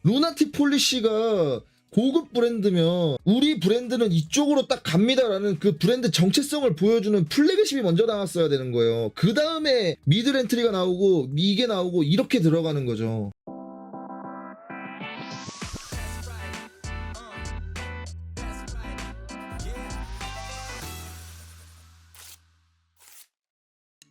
루나틱 폴리시가 고급 브랜드면 우리 브랜드는 이쪽으로 딱 갑니다라는 그 브랜드 정체성을 보여주는 플래그십이 먼저 나왔어야 되는 거예요. 그 다음에 미들 엔트리가 나오고 이게 나오고 이렇게 들어가는 거죠.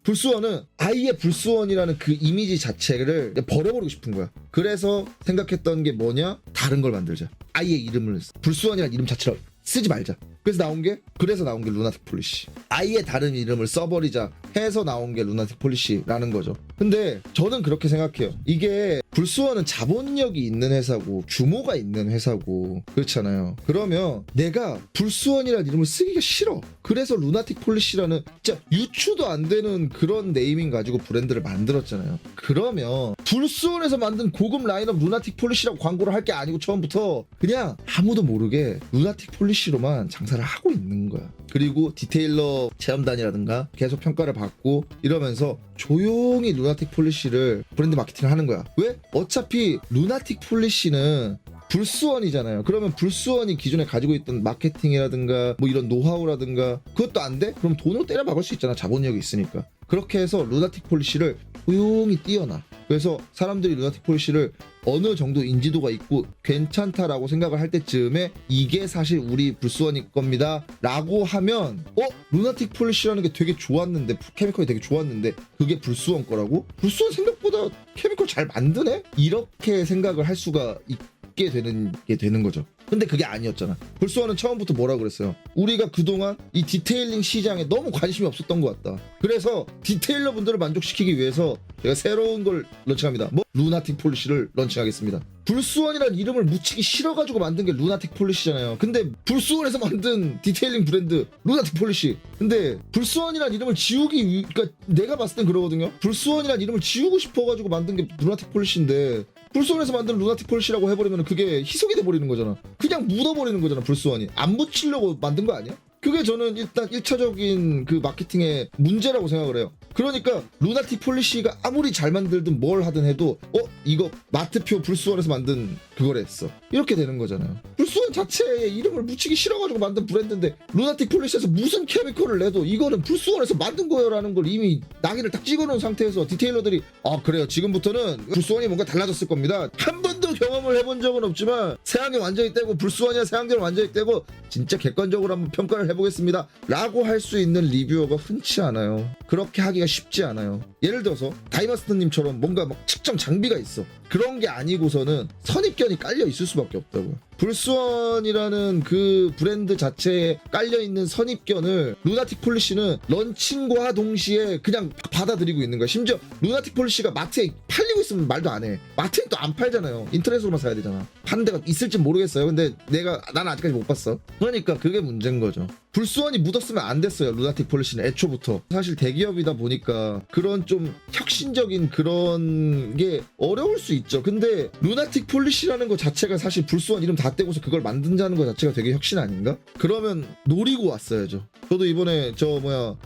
불스원은 아예 불스원이라는 그 이미지 자체를 버려버리고 싶은 거야. 그래서 생각했던 게 뭐냐? 다른 걸 만들자. 아예 이름을 불스원이라는 이름 자체를 쓰지 말자. 그래서 나온 게 루나틱 폴리시. 아예 다른 이름을 써버리자 해서 나온 게 루나틱 폴리시라는 거죠. 근데 저는 그렇게 생각해요. 이게 불스원은 자본력이 있는 회사고 규모가 있는 회사고 그렇잖아요. 그러면 내가 불스원이라는 이름을 쓰기가 싫어. 그래서 루나틱 폴리시라는 진짜 유추도 안 되는 그런 네이밍 가지고 브랜드를 만들었잖아요. 그러면 불스원에서 만든 고급 라인업 루나틱 폴리시라고 광고를 할 게 아니고 처음부터 그냥 아무도 모르게 루나틱 폴리시로만 장사를 하고 있는 거야. 그리고 디테일러 체험단이라든가 계속 평가를 받고 이러면서 조용히 루나틱 폴리시를 브랜드 마케팅을 하는 거야. 왜? 어차피 루나틱 폴리시는 불스원이잖아요. 그러면 불스원이 기존에 가지고 있던 마케팅이라든가 뭐 이런 노하우라든가 그것도 안 돼? 그럼 돈으로 때려 박을 수 있잖아. 자본력이 있으니까. 그렇게 해서 루나틱 폴리시를 조용히 띄어놔. 그래서 사람들이 루나틱 폴리시를 어느 정도 인지도가 있고 괜찮다라고 생각을 할 때쯤에 이게 사실 우리 불스원일 겁니다 라고 하면 루나틱 폴리시라는 게 되게 좋았는데 케미컬이 되게 좋았는데 그게 불스원 거라고? 불스원 생각보다 케미컬 잘 만드네? 이렇게 생각을 할 수가 있게 되는 거죠. 근데 그게 아니었잖아. 불스원은 처음부터 뭐라 그랬어요? 우리가 그동안 이 디테일링 시장에 너무 관심이 없었던 것 같다. 그래서 디테일러 분들을 만족시키기 위해서 제가 새로운 걸 런칭합니다. 루나틱 폴리시를 런칭하겠습니다. 불스원이라는 이름을 묻히기 싫어가지고 만든 게 루나틱 폴리시잖아요. 근데 불스원에서 만든 디테일링 브랜드 루나틱 폴리시. 근데 불스원이라는 이름을 그러니까 내가 봤을 땐 그러거든요. 불스원이라는 이름을 지우고 싶어가지고 만든 게 루나틱 폴리시인데 불스원에서 만든 루나틱 폴리시라고 해버리면 그게 희석이 돼버리는 거잖아. 그냥 묻어버리는 거잖아. 불스원이 안 묻히려고 만든 거 아니야? 그게 저는 일단 1차적인 그 마케팅의 문제라고 생각을 해요. 그러니까 루나틱 폴리시가 아무리 잘 만들든 뭘 하든 해도 이거 마트표 불스원에서 만든 그걸 했어. 이렇게 되는 거잖아요. 불스원 자체의 이름을 묻히기 싫어가지고 만든 브랜드인데 루나틱 폴리시에서 무슨 케미컬을 내도 이거는 불스원에서 만든 거예요라는 걸 이미 낙인을 딱 찍어놓은 상태에서 디테일러들이 그래요. 지금부터는 불스원이 뭔가 달라졌을 겁니다. 한 번도 경험을 해본 적은 없지만 새안경 완전히 떼고 불스원이야 새안경을 완전히 떼고 진짜 객관적으로 한번 평가를 해보겠습니다 라고 할 수 있는 리뷰어가 흔치 않아요. 그렇게 하기가 쉽지 않아요. 예를 들어서 다이마스터님처럼 뭔가 막 측정 장비가 있어. 그런 게 아니고서는 선입견이 깔려 있을 수밖에 없다고요. 불스원이라는 그 브랜드 자체에 깔려있는 선입견을 루나틱 폴리시는 런칭과 동시에 그냥 받아들이고 있는 거야. 심지어 루나틱 폴리시가 마트에 팔리고 있으면 말도 안 해. 마트엔 또 안 팔잖아요. 인터넷으로만 사야 되잖아. 파는 데가 있을지 모르겠어요. 근데 나는 아직까지 못 봤어. 그러니까 그게 문제인 거죠. 불스원이 묻었으면 안 됐어요. 루나틱 폴리시는 애초부터. 사실 대기업이다 보니까 그런 좀 혁신적인 그런 게 어려울 수 있죠. 근데 루나틱 폴리시라는 거 자체가 사실 불스원 이름 다 떼고서 그걸 만든다는 거 자체가 되게 혁신 아닌가? 그러면 노리고 왔어야죠. 저도 이번에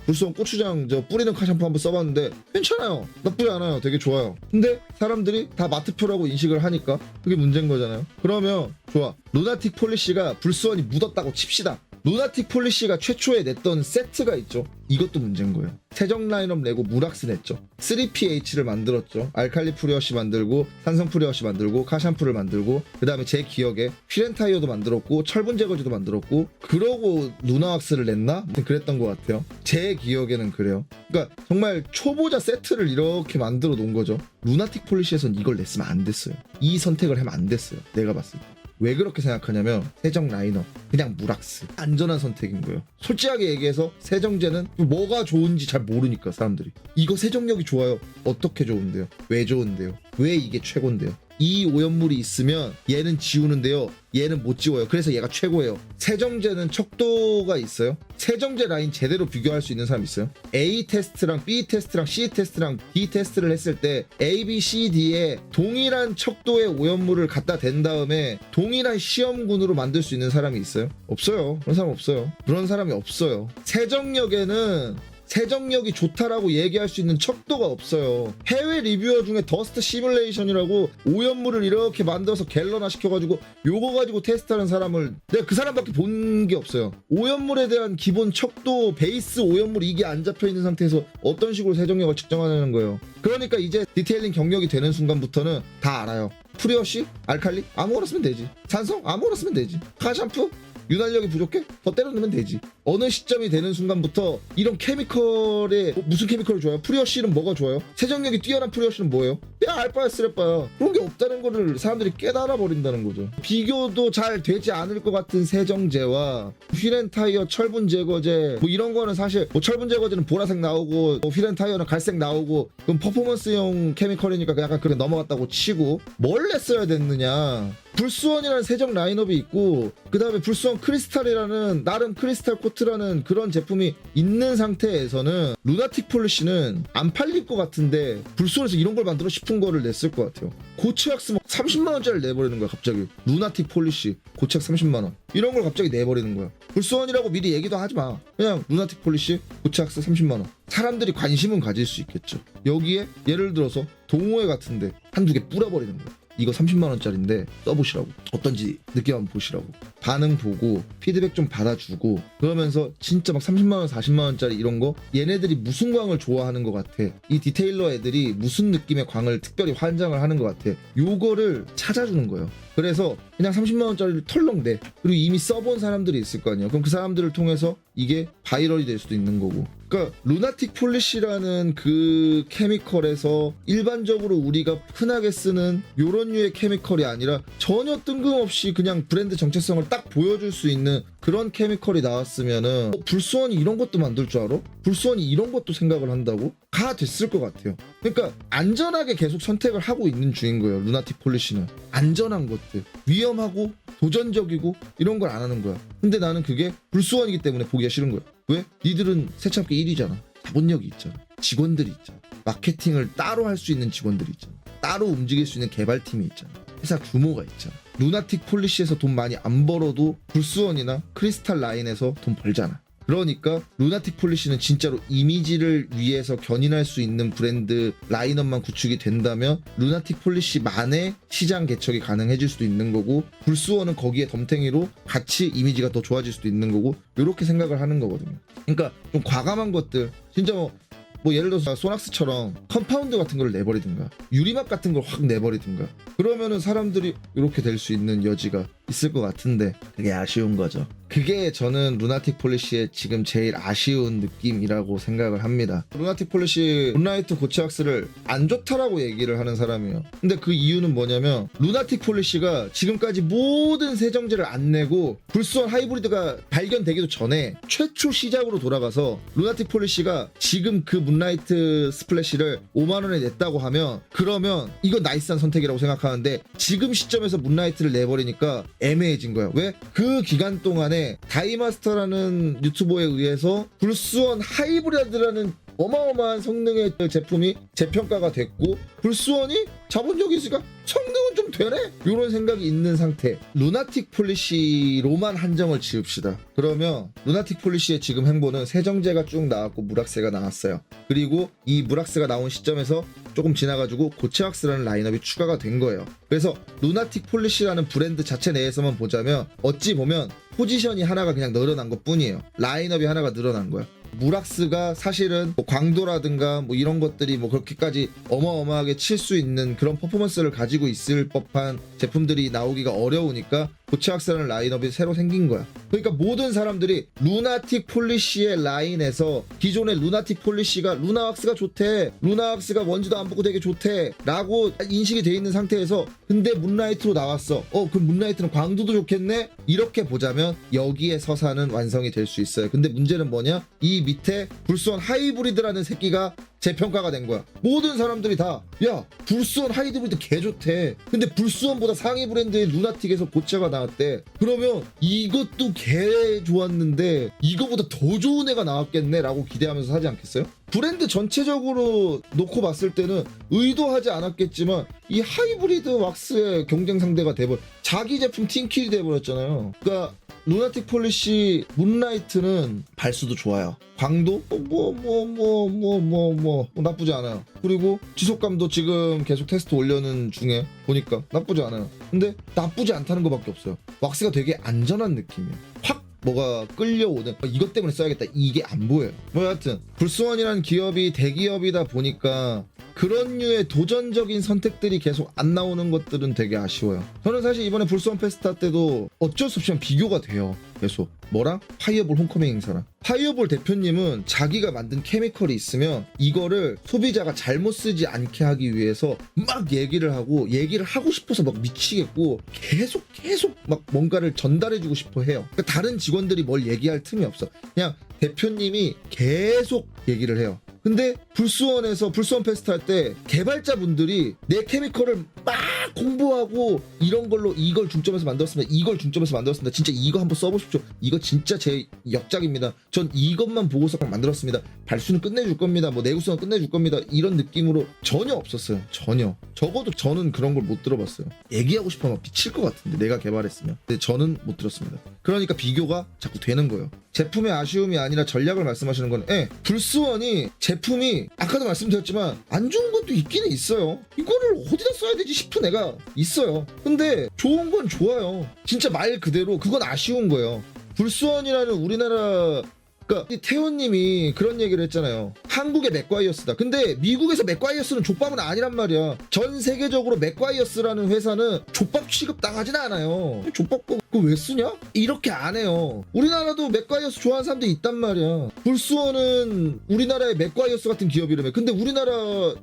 불스원 고추장 뿌리는 샴푸 한번 써봤는데 괜찮아요. 나쁘지 않아요. 되게 좋아요. 근데 사람들이 다 마트표라고 인식을 하니까 그게 문제인 거잖아요. 그러면 좋아. 루나틱 폴리시가 불스원이 묻었다고 칩시다. 루나틱 폴리시가 최초에 냈던 세트가 있죠. 이것도 문제인 거예요. 세정 라인업 내고 무락스 냈죠. 3PH를 만들었죠. 알칼리 프리워시 만들고 산성 프리워시 만들고 카샴푸를 만들고 그 다음에 제 기억에 휠앤타이어도 만들었고 철분 제거제도 만들었고 그러고 루나왁스를 냈나? 아무튼 그랬던 것 같아요. 제 기억에는 그래요. 그러니까 정말 초보자 세트를 이렇게 만들어 놓은 거죠. 루나틱 폴리시에선 이걸 냈으면 안 됐어요. 이 선택을 하면 안 됐어요. 내가 봤을 때. 왜 그렇게 생각하냐면 세정 라인업 그냥 무락스 안전한 선택인 거예요. 솔직하게 얘기해서 세정제는 뭐가 좋은지 잘 모르니까 사람들이 이거 세정력이 좋아요. 어떻게 좋은데요? 왜 좋은데요? 왜 이게 최고인데요? 이 오염물이 있으면 얘는 지우는데요. 얘는 못 지워요. 그래서 얘가 최고예요. 세정제는 척도가 있어요. 세정제 라인 제대로 비교할 수 있는 사람 있어요? A 테스트랑 B 테스트랑 C 테스트랑 D 테스트를 했을 때 A, B, C, D에 동일한 척도의 오염물을 갖다 댄 다음에 동일한 시험군으로 만들 수 있는 사람이 있어요? 없어요. 그런 사람 없어요. 그런 사람이 없어요. 세정력에는 세정력이 좋다라고 얘기할 수 있는 척도가 없어요. 해외 리뷰어 중에 더스트 시뮬레이션이라고 오염물을 이렇게 만들어서 갤러나 시켜가지고 요거 가지고 테스트하는 사람을 내가 그 사람밖에 본 게 없어요. 오염물에 대한 기본 척도, 베이스 오염물이 이게 안 잡혀있는 상태에서 어떤 식으로 세정력을 측정하는 거예요. 그러니까 이제 디테일링 경력이 되는 순간부터는 다 알아요. 프리워시? 알칼리? 아무거나 쓰면 되지. 산성? 아무거나 쓰면 되지. 카샴푸? 윤활력이 부족해? 더 때려 넣으면 되지. 어느 시점이 되는 순간부터 이런 케미컬에 무슨 케미컬이 좋아요? 프리워시는 뭐가 좋아요? 세정력이 뛰어난 프리워시는 뭐예요? 야 알바야 쓰레빠야. 그런 게 없다는 거를 사람들이 깨달아 버린다는 거죠. 비교도 잘 되지 않을 것 같은 세정제와 휠앤타이어 철분 제거제 뭐 이런 거는 사실 뭐 철분 제거제는 보라색 나오고 뭐 휠앤타이어는 갈색 나오고 그럼 퍼포먼스용 케미컬이니까 약간 그래 넘어갔다고 치고 뭘 냈어야 됐느냐. 불스원이라는 세정 라인업이 있고 그 다음에 불스원 크리스탈이라는 나름 크리스탈 코트라는 그런 제품이 있는 상태에서는 루나틱 폴리시는 안 팔릴 것 같은데 불스원에서 이런 걸 만들어 싶은 거를 냈을 것 같아요. 고체약스 막 30만원짜리 내버리는 거야 갑자기. 루나틱 폴리시 고체약 30만원 이런 걸 갑자기 내버리는 거야. 불스원이라고 미리 얘기도 하지마. 그냥 루나틱 폴리시 고체약스 30만원. 사람들이 관심은 가질 수 있겠죠. 여기에 예를 들어서 동호회 같은데 한두 개 뿌려버리는 거야. 이거 30만원짜리인데 써보시라고. 어떤지 느낌 한번 보시라고. 반응 보고 피드백 좀 받아주고 그러면서 진짜 막 30만원 40만원짜리 이런 거 얘네들이 무슨 광을 좋아하는 것 같아. 이 디테일러 애들이 무슨 느낌의 광을 특별히 환장을 하는 것 같아. 요거를 찾아주는 거예요. 그래서 그냥 30만원짜리를 털렁 내. 그리고 이미 써본 사람들이 있을 거 아니에요. 그럼 그 사람들을 통해서 이게 바이럴이 될 수도 있는 거고. 그러니까 루나틱 폴리시라는 그 케미컬에서 일반적으로 우리가 흔하게 쓰는 요런 류의 케미컬이 아니라 전혀 뜬금없이 그냥 브랜드 정체성을 딱 보여줄 수 있는 그런 케미컬이 나왔으면은 불스원이 이런 것도 만들 줄 알아? 불스원이 이런 것도 생각을 한다고? 가 됐을 것 같아요. 그러니까 안전하게 계속 선택을 하고 있는 중인 거예요. 루나틱 폴리시는 안전한 것들, 위험하고 도전적이고 이런 걸 안 하는 거야. 근데 나는 그게 불스원이기 때문에 보기가 싫은 거야. 왜? 니들은 세차업계 1위잖아. 자본력이 있잖아. 직원들이 있잖아. 마케팅을 따로 할 수 있는 직원들이 있잖아. 따로 움직일 수 있는 개발팀이 있잖아. 회사 규모가 있잖아. 루나틱 폴리시에서 돈 많이 안 벌어도 불스원이나 크리스탈 라인에서 돈 벌잖아. 그러니까 루나틱 폴리시는 진짜로 이미지를 위해서 견인할 수 있는 브랜드 라인업만 구축이 된다면 루나틱 폴리시만의 시장 개척이 가능해질 수도 있는 거고 불스원은 거기에 덤탱이로 같이 이미지가 더 좋아질 수도 있는 거고 이렇게 생각을 하는 거거든요. 그러니까 좀 과감한 것들 진짜 뭐 예를 들어서 소낙스처럼 컴파운드 같은 걸 내버리든가 유리막 같은 걸 확 내버리든가 그러면은 사람들이 이렇게 될 수 있는 여지가 있을 것 같은데 그게 아쉬운 거죠. 그게 저는 루나틱 폴리시의 지금 제일 아쉬운 느낌이라고 생각을 합니다. 루나틱 폴리시 문라이트 고체왁스를 안 좋다라고 얘기를 하는 사람이에요. 근데 그 이유는 뭐냐면 루나틱 폴리시가 지금까지 모든 세정제를 안 내고 불스원 하이브리드가 발견되기도 전에 최초 시작으로 돌아가서 루나틱 폴리시가 지금 그 문라이트 스플래시를 5만원에 냈다고 하면 그러면 이건 나이스한 선택이라고 생각하는데 지금 시점에서 문라이트를 내버리니까 애매해진 거야. 왜? 그 기간 동안에 다이마스터라는 유튜버에 의해서 불스원 하이브리드라는 어마어마한 성능의 제품이 재평가가 됐고 불스원이 자본력이 있으니까 성능은 좀 되네? 이런 생각이 있는 상태. 루나틱 폴리시로만 한정을 지읍시다. 그러면 루나틱 폴리시의 지금 행보는 세정제가 쭉 나왔고 무락세가 나왔어요. 그리고 이 무락세가 나온 시점에서 조금 지나가지고 고체왁스라는 라인업이 추가가 된 거예요. 그래서 루나틱 폴리시라는 브랜드 자체 내에서만 보자면 어찌 보면 포지션이 하나가 그냥 늘어난 것 뿐이에요. 라인업이 하나가 늘어난 거야. 무락스가 사실은 뭐 광도라든가 뭐 이런 것들이 뭐 그렇게까지 어마어마하게 칠 수 있는 그런 퍼포먼스를 가지고 있을 법한 제품들이 나오기가 어려우니까 고체왁스라는 라인업이 새로 생긴 거야. 그러니까 모든 사람들이 루나틱 폴리시의 라인에서 기존의 루나틱 폴리시가 루나왁스가 좋대, 루나왁스가 먼지도 안 붙고 되게 좋대 라고 인식이 돼 있는 상태에서 근데 문라이트로 나왔어. 그럼 문라이트는 광도도 좋겠네? 이렇게 보자면 여기에 서사는 완성이 될 수 있어요. 근데 문제는 뭐냐? 이 밑에 불스원 하이브리드라는 새끼가 재평가가 된 거야. 모든 사람들이 다 야 불스원 하이브리드 개 좋대. 근데 불스원보다 상위 브랜드의 루나틱에서 고체가 나왔대. 그러면 이것도 개 좋았는데 이거보다 더 좋은 애가 나왔겠네 라고 기대하면서 사지 않겠어요? 브랜드 전체적으로 놓고 봤을 때는 의도하지 않았겠지만 이 하이브리드 왁스의 경쟁 상대가 돼버려 자기 제품 팀킬이 돼버렸잖아요. 그러니까 루나틱 폴리시 문라이트는 발수도 좋아요. 광도 뭐 나쁘지 않아요. 그리고 지속감도 지금 계속 테스트 올려는 중에 보니까 나쁘지 않아요. 근데 나쁘지 않다는 것밖에 없어요. 왁스가 되게 안전한 느낌이에요. 확 뭐가 끌려오는 이것 때문에 써야겠다 이게 안 보여요. 뭐 여하튼 불스원이라는 기업이 대기업이다 보니까 그런 류의 도전적인 선택들이 계속 안 나오는 것들은 되게 아쉬워요. 저는 사실 이번에 불스원 페스타 때도 어쩔 수 없이 비교가 돼요. 계속 뭐랑? 파이어볼 홈커밍 행사랑. 파이어볼 대표님은 자기가 만든 케미컬이 있으면 이거를 소비자가 잘못 쓰지 않게 하기 위해서 막 얘기를 하고 싶어서 막 미치겠고 계속 막 뭔가를 전달해주고 싶어 해요. 그러니까 다른 직원들이 뭘 얘기할 틈이 없어. 그냥 대표님이 계속 얘기를 해요. 근데 불스원에서 불스원 페스트 할 때 개발자분들이 내 케미컬을 막 공부하고 이런 걸로 이걸 중점에서 만들었습니다. 이걸 중점에서 만들었습니다. 진짜 이거 한번 써보십시오. 이거 진짜 제 역작입니다. 전 이것만 보고서 만들었습니다. 발수는 끝내줄 겁니다. 뭐 내구성은 끝내줄 겁니다. 이런 느낌으로 전혀 없었어요. 전혀. 적어도 저는 그런 걸 못 들어봤어요. 얘기하고 싶으면 미칠 것 같은데 내가 개발했으면. 근데 저는 못 들었습니다. 그러니까 비교가 자꾸 되는 거예요. 제품의 아쉬움이 아니라 전략을 말씀하시는 건 불스원이 제품이 아까도 말씀드렸지만 안 좋은 것도 있기는 있어요. 이거를 어디다 써야 되지 싶은 애가 있어요. 근데 좋은 건 좋아요. 진짜 말 그대로 그건 아쉬운 거예요. 불스원이라는 우리나라 그러니까 태호님이 그런 얘기를 했잖아요. 한국의 맥과이어스다. 근데 미국에서 맥과이어스는 족밥은 아니란 말이야. 전 세계적으로 맥과이어스라는 회사는 족밥 취급 당하진 않아요. 족밥 그거 왜 쓰냐? 이렇게 안 해요. 우리나라도 맥과이어스 좋아하는 사람들이 있단 말이야. 불스원은 우리나라의 맥과이어스 같은 기업이라며. 근데 우리나라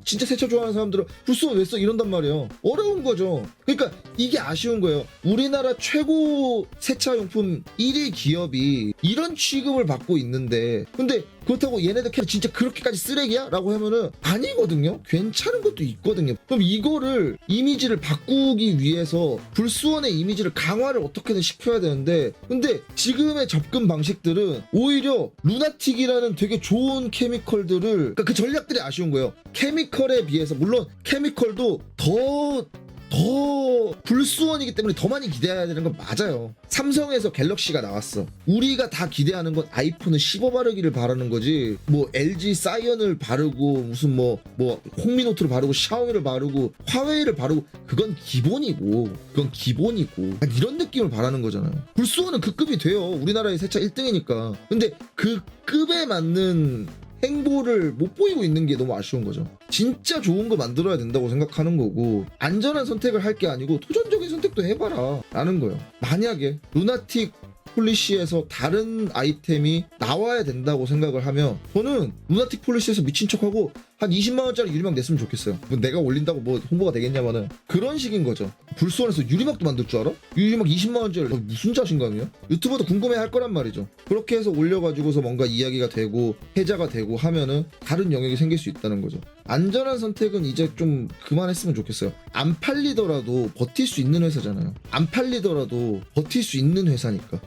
진짜 세차 좋아하는 사람들은 불스원 왜 써? 이런단 말이에요. 어려운 거죠. 그러니까 이게 아쉬운 거예요. 우리나라 최고 세차용품 1위 기업이 이런 취급을 받고 있는데 근데 그렇다고 얘네들 진짜 그렇게까지 쓰레기야? 라고 하면은 아니거든요. 괜찮은 것도 있거든요. 그럼 이거를 이미지를 바꾸기 위해서 불스원의 이미지를 강화를 어떻게든 시켜야 되는데 근데 지금의 접근 방식들은 오히려 루나틱이라는 되게 좋은 케미컬들을 그러니까 그 전략들이 아쉬운 거예요. 케미컬에 비해서 물론 케미컬도 더 불스원이기 때문에 더 많이 기대해야 되는 건 맞아요. 삼성에서 갤럭시가 나왔어. 우리가 다 기대하는 건 아이폰을 씹어 바르기를 바라는 거지. 뭐 LG 사이언을 바르고 무슨 뭐 홍미노트를 바르고 샤오미를 바르고 화웨이를 바르고 그건 기본이고 이런 느낌을 바라는 거잖아요. 불스원은 그 급이 돼요. 우리나라의 세차 1등이니까. 근데 그 급에 맞는 행보를 못 보이고 있는 게 너무 아쉬운 거죠. 진짜 좋은 거 만들어야 된다고 생각하는 거고 안전한 선택을 할 게 아니고 도전적인 선택도 해봐라 라는 거예요. 만약에 루나틱 폴리시에서 다른 아이템이 나와야 된다고 생각을 하면 저는 루나틱 폴리시에서 미친 척하고 한 20만원짜리 유리막 냈으면 좋겠어요. 뭐 내가 올린다고 뭐 홍보가 되겠냐마는 그런 식인 거죠. 불스원에서 유리막도 만들 줄 알아? 유리막 20만원짜리 무슨 자신감이야? 유튜버도 궁금해 할 거란 말이죠. 그렇게 해서 올려가지고서 뭔가 이야기가 되고 해자가 되고 하면은 다른 영역이 생길 수 있다는 거죠. 안전한 선택은 이제 좀 그만했으면 좋겠어요. 안 팔리더라도 버틸 수 있는 회사잖아요. 안 팔리더라도 버틸 수 있는 회사니까.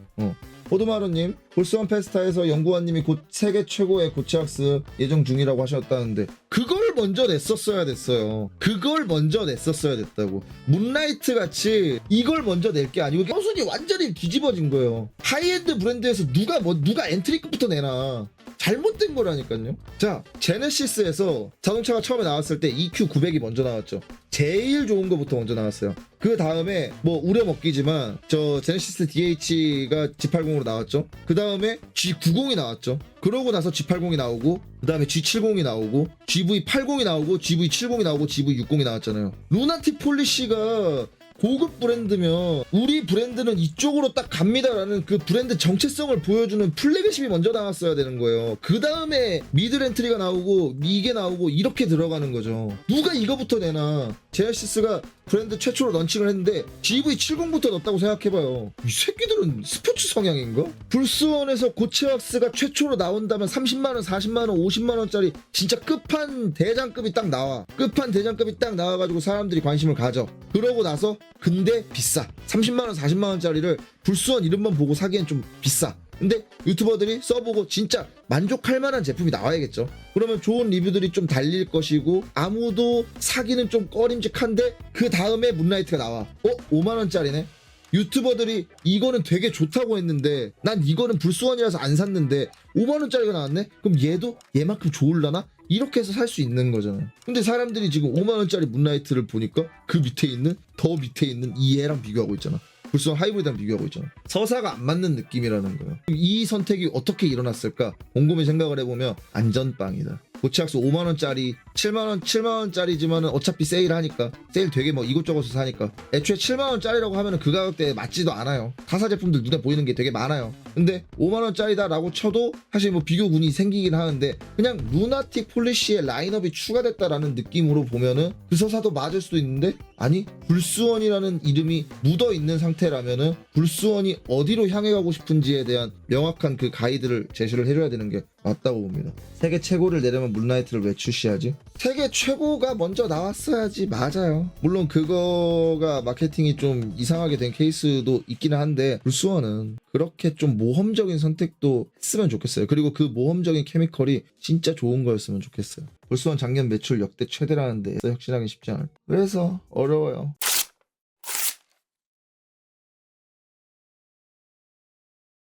호두마루님, 불스원 페스타에서 연구원님이 곧 세계 최고의 고체학습 예정 중이라고 하셨다는데 그걸 먼저 냈었어야 됐어요. 그걸 먼저 냈었어야 됐다고. 문라이트 같이 이걸 먼저 낼 게 아니고 허순이 완전히 뒤집어진 거예요. 하이엔드 브랜드에서 누가 엔트리급부터 내나. 잘못된 거라니까요. 자, 제네시스에서 자동차가 처음에 나왔을 때 EQ900이 먼저 나왔죠. 제일 좋은 거부터 먼저 나왔어요. 그 다음에 뭐 우려먹기지만 저 제네시스 DH가 G80으로 나왔죠. 그 다음에 G90이 나왔죠. 그러고 나서 G80이 나오고 그 다음에 G70이 나오고 GV80이 나오고 GV70이 나오고 GV60이 나왔잖아요. 루나틱 폴리시가 고급 브랜드면 우리 브랜드는 이쪽으로 딱 갑니다라는 그 브랜드 정체성을 보여주는 플래그십이 먼저 나왔어야 되는 거예요. 그 다음에 미드 엔트리가 나오고 이게 나오고 이렇게 들어가는 거죠. 누가 이거부터 내나. 제네시스가 브랜드 최초로 런칭을 했는데 GV70부터 넣었다고 생각해봐요. 이 새끼들은 스포츠 성향인가? 불스원에서 고체왁스가 최초로 나온다면 30만원, 40만원, 50만원짜리 진짜 끝판 대장급이 딱 나와. 끝판 대장급이 딱 나와가지고 사람들이 관심을 가져. 그러고 나서 근데 비싸. 30만원, 40만원짜리를 불스원 이름만 보고 사기엔 좀 비싸. 근데 유튜버들이 써보고 진짜 만족할 만한 제품이 나와야겠죠. 그러면 좋은 리뷰들이 좀 달릴 것이고 아무도 사기는 좀 꺼림직한데 그 다음에 문라이트가 나와. 5만원짜리네? 유튜버들이 이거는 되게 좋다고 했는데 난 이거는 불수원이라서 안 샀는데 5만원짜리가 나왔네? 그럼 얘도 얘만큼 좋을라나? 이렇게 해서 살 수 있는 거잖아. 근데 사람들이 지금 5만원짜리 문라이트를 보니까 그 밑에 있는 더 밑에 있는 이 얘랑 비교하고 있잖아. 불수원 하이브리드랑 비교하고 있잖아. 서사가 안 맞는 느낌이라는 거예요. 이 선택이 어떻게 일어났을까? 곰곰이 생각을 해보면 안전빵이다. 고치학수 5만원짜리 7만원짜리지만은 어차피 세일하니까 세일 되게 뭐 이곳저곳에서 사니까 애초에 7만원짜리라고 하면은 그 가격대에 맞지도 않아요. 타사 제품들 눈에 보이는 게 되게 많아요. 근데 5만원짜리다 라고 쳐도 사실 뭐 비교군이 생기긴 하는데 그냥 루나틱 폴리시의 라인업이 추가됐다라는 느낌으로 보면은 그 서사도 맞을 수도 있는데 아니 불수원이라는 이름이 묻어있는 상태라면은 불수원이 어디로 향해 가고 싶은지에 대한 명확한 그 가이드를 제시를 해줘야 되는 게 맞다고 봅니다. 세계 최고를 내려면 문라이트를 왜 출시하지? 세계 최고가 먼저 나왔어야지. 맞아요. 물론 그거가 마케팅이 좀 이상하게 된 케이스도 있기는 한데 불수원은 그렇게 좀 모험적인 선택도 했으면 좋겠어요. 그리고 그 모험적인 케미컬이 진짜 좋은 거였으면 좋겠어요. 불수원 작년 매출 역대 최대라는데 혁신하기 쉽지 않아요. 그래서 어려워요.